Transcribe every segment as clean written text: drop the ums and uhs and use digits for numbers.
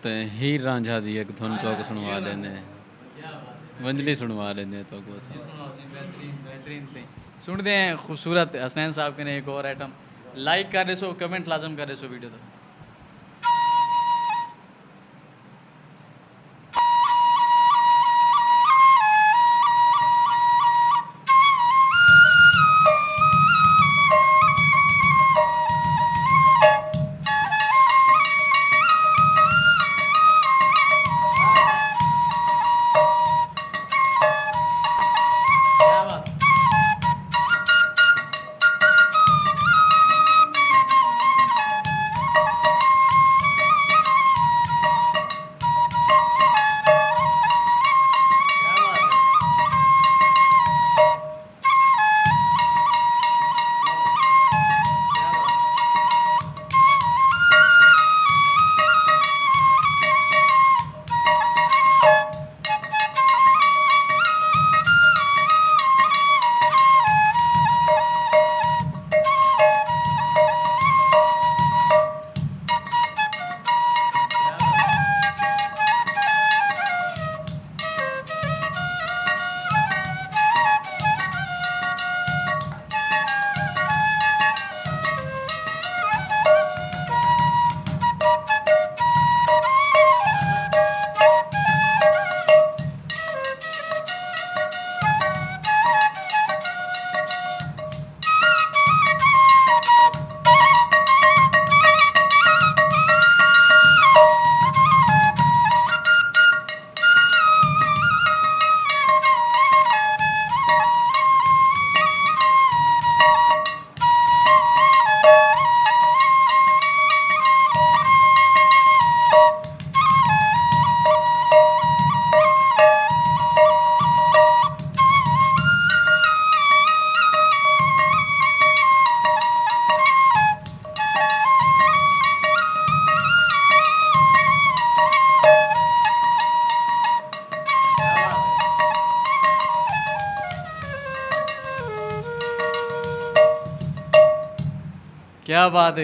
ते हीर रांझा दी एक धुन तो सुनवा लेने वंजली सुनवा लेने तो को बेहतरीन से सुनते हैं खूबसूरत हसनैन साहब के ने एक और आइटम लाइक कर रहे सो कमेंट लाजम कर रहे सो वीडियो तो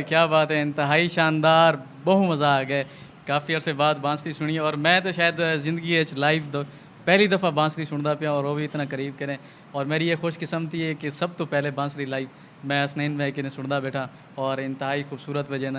क्या बात है इंतहाई शानदार बहुत मज़ा आ गया काफ़ी अरसे बाद बांसुरी सुनी और मैं तो शायद ज़िंदगी लाइव पहली दफ़ा बांसुरी सुनता पाया और वो भी इतना करीब करें और मेरी ये खुशकिस्मती है कि सब तो पहले बांसुरी लाइव मैं हसनैन भाई के ने सुनता बैठा और इंतहाई खूबसूरत वजह